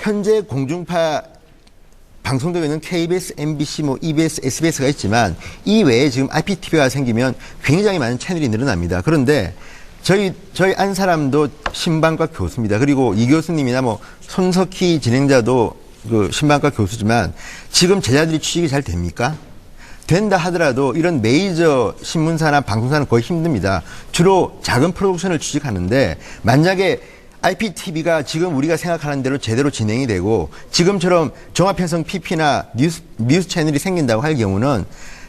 현재 공중파 방송되고 있는 KBS, MBC, EBS, SBS가 있지만 이 외에 지금 IPTV가 생기면 굉장히 많은 채널이 늘어납니다. 그런데 저희 안 사람도 신방과 교수입니다. 그리고 이 교수님이나 손석희 진행자도 그 신방과 교수지만 지금 제자들이 취직이 잘 됩니까? 된다 하더라도 이런 메이저 신문사나 방송사는 거의 힘듭니다. 주로 작은 프로덕션을 취직하는데 만약에 IPTV가 지금 우리가 생각하는 대로 제대로 진행이 되고 지금처럼 종합편성 PP나 뉴스 채널이 생긴다고 할 경우는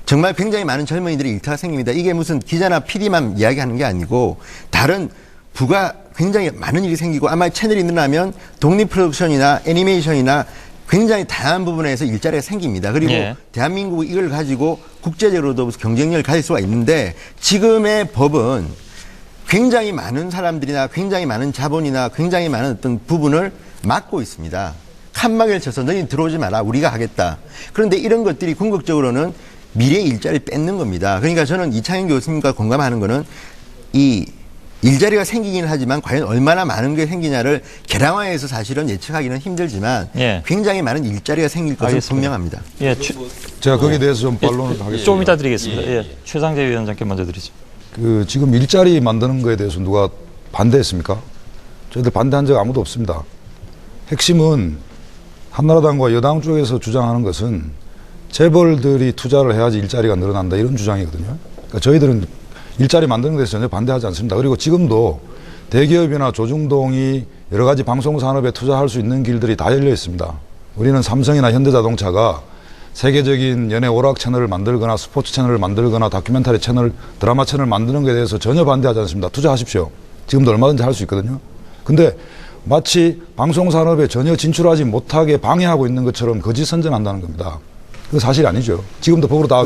정말 굉장히 많은 젊은이들이 일터가 생깁니다. 이게 무슨 기자나 PD만 이야기하는 게 아니고 다른 부가 굉장히 많은 일이 생기고 아마 채널이 늘어나면 독립 프로덕션이나 애니메이션이나 굉장히 다양한 부분에서 일자리가 생깁니다. 그리고 대한민국이 이걸 가지고 국제적으로도 경쟁력을 가질 수가 있는데 지금의 법은 굉장히 많은 사람들이나 굉장히 많은 자본이나 굉장히 많은 어떤 부분을 막고 있습니다. 칸막이를 쳐서 너희 들어오지 마라. 우리가 하겠다. 그런데 이런 것들이 궁극적으로는 미래의 일자리를 뺏는 겁니다. 그러니까 저는 이창현 교수님과 공감하는 거는 이 일자리가 생기긴 하지만 과연 얼마나 많은 게 생기냐를 계량화해서 사실은 예측하기는 힘들지만 굉장히 많은 일자리가 생길 것은 분명합니다. 제가 거기에 대해서 좀 반론을 하겠습니다. 좀 이따 드리겠습니다. 최상재 위원장께 먼저 드리죠. 지금 일자리 만드는 거에 대해서 누가 반대했습니까? 저희들 반대한 적 아무도 없습니다. 핵심은 한나라당과 여당 쪽에서 주장하는 것은 재벌들이 투자를 해야지 일자리가 늘어난다 이런 주장이거든요. 그러니까 저희들은 일자리 만드는 데서 전혀 반대하지 않습니다. 그리고 지금도 대기업이나 조중동이 여러 가지 방송산업에 투자할 수 있는 길들이 다 열려 있습니다. 우리는 삼성이나 현대자동차가 세계적인 연예 오락 채널을 만들거나 스포츠 채널을 만들거나 다큐멘터리 채널, 드라마 채널을 만드는 것에 대해서 전혀 반대하지 않습니다. 투자하십시오. 지금도 얼마든지 할 수 있거든요. 근데 마치 방송산업에 전혀 진출하지 못하게 방해하고 있는 것처럼 거짓 선전한다는 겁니다. 그건 사실이 아니죠. 지금도 법으로 다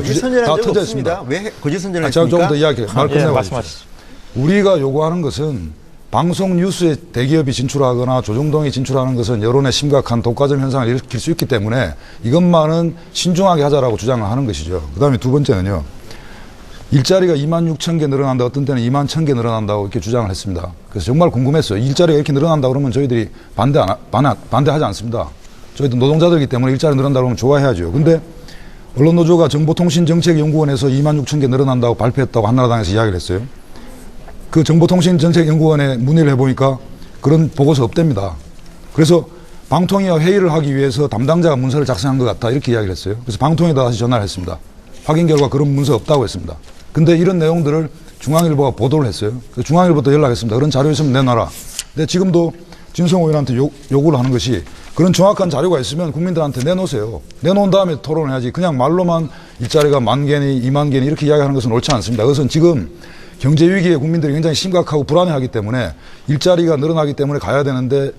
터져 있습니다. 왜 거짓 선전을 했습니까? 제가 조금 더 이야기 끝내고 말씀하시죠. 우리가 요구하는 것은 방송 뉴스에 대기업이 진출하거나 조중동이 진출하는 것은 여론에 심각한 독과점 현상을 일으킬 수 있기 때문에 이것만은 신중하게 하자라고 주장을 하는 것이죠. 그다음에 두 번째는요. 일자리가 26,000개 늘어난다, 어떤 때는 21,000개 늘어난다고 이렇게 주장을 했습니다. 그래서 정말 궁금했어요. 일자리가 이렇게 늘어난다 그러면 저희들이 반대하지 않습니다. 저희도 노동자들이기 때문에 일자리 늘어난다 그러면 좋아해야죠. 근데 언론노조가 정보통신정책연구원에서 26,000개 늘어난다고 발표했다고 한나라당에서 이야기를 했어요. 그 정보통신정책연구원에 문의를 해보니까 그런 보고서 없답니다. 그래서 방통위와 회의를 하기 위해서 담당자가 문서를 작성한 것 같다 이렇게 이야기를 했어요. 그래서 방통위에다 다시 전화를 했습니다. 확인 결과 그런 문서 없다고 했습니다. 근데 이런 내용들을 중앙일보가 보도를 했어요. 그래서 중앙일보도 연락했습니다. 그런 자료 있으면 내놔라. 근데 지금도 진성호 의원한테 요구를 하는 것이 그런 정확한 자료가 있으면 국민들한테 내놓으세요. 내놓은 다음에 토론을 해야지 그냥 말로만 일자리가 10,000개니 20,000개니 이렇게 이야기하는 것은 옳지 않습니다. 그것은 지금 경제 위기에 국민들이 굉장히 심각하고 불안해하기 때문에 일자리가 늘어나기 때문에 가야 되는데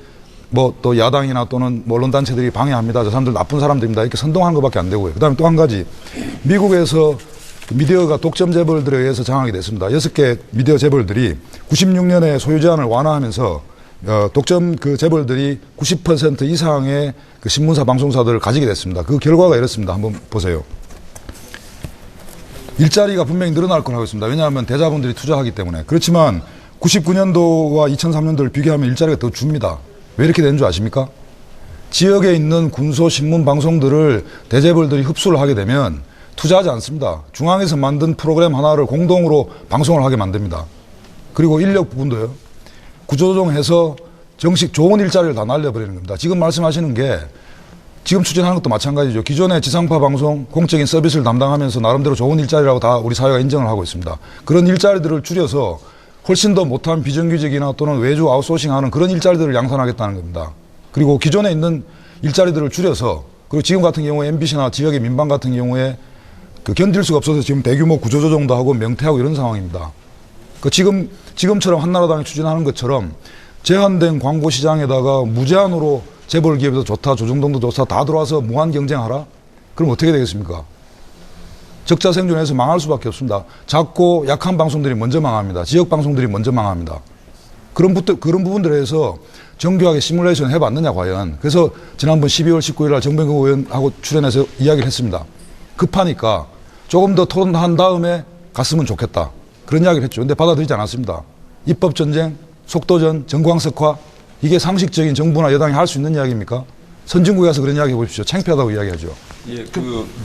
또 야당이나 또는 언론단체들이 방해합니다. 저 사람들 나쁜 사람들입니다. 이렇게 선동하는 것밖에 안 되고요. 그다음에 또 한 가지 미국에서 미디어가 독점 재벌들에 의해서 장악이 됐습니다. 6개 미디어 재벌들이 96년에 소유 제한을 완화하면서 독점 그 재벌들이 90% 이상의 그 신문사 방송사들을 가지게 됐습니다. 그 결과가 이렇습니다. 한번 보세요. 일자리가 분명히 늘어날 거라고 했습니다. 왜냐하면 대자본들이 투자하기 때문에. 그렇지만 99년도와 2003년도를 비교하면 일자리가 더 줍니다. 왜 이렇게 되는 줄 아십니까? 지역에 있는 군소 신문 방송들을 대재벌들이 흡수를 하게 되면 투자하지 않습니다. 중앙에서 만든 프로그램 하나를 공동으로 방송을 하게 만듭니다. 그리고 인력 부분도요. 구조조정해서 정식 좋은 일자리를 다 날려버리는 겁니다. 지금 말씀하시는 게 지금 추진하는 것도 마찬가지죠. 기존의 지상파 방송 공적인 서비스를 담당하면서 나름대로 좋은 일자리라고 다 우리 사회가 인정을 하고 있습니다. 그런 일자리들을 줄여서 훨씬 더 못한 비정규직이나 또는 외주 아웃소싱하는 그런 일자리들을 양산하겠다는 겁니다. 그리고 기존에 있는 일자리들을 줄여서 그리고 지금 같은 경우에 MBC나 지역의 민방 같은 경우에 그 견딜 수가 없어서 지금 대규모 구조조정도 하고 명퇴하고 이런 상황입니다. 그 지금처럼 한나라당이 추진하는 것처럼 제한된 광고 시장에다가 무제한으로 재벌 기업도 좋다, 조중동도 좋다, 다 들어와서 무한 경쟁하라? 그럼 어떻게 되겠습니까? 적자 생존해서 망할 수밖에 없습니다. 작고 약한 방송들이 먼저 망합니다. 지역 방송들이 먼저 망합니다. 그런 부분들에 대해서 정교하게 시뮬레이션 해봤느냐 과연. 그래서 지난번 12월 19일 날 정병국 의원하고 출연해서 이야기를 했습니다. 급하니까 조금 더 토론한 다음에 갔으면 좋겠다. 그런 이야기를 했죠. 근데 받아들이지 않았습니다. 입법전쟁, 속도전, 정광석화 이게 상식적인 정부나 여당이 할 수 있는 이야기입니까? 선진국에 가서 그런 이야기 해보십시오. 창피하다고 이야기하죠. 예, 그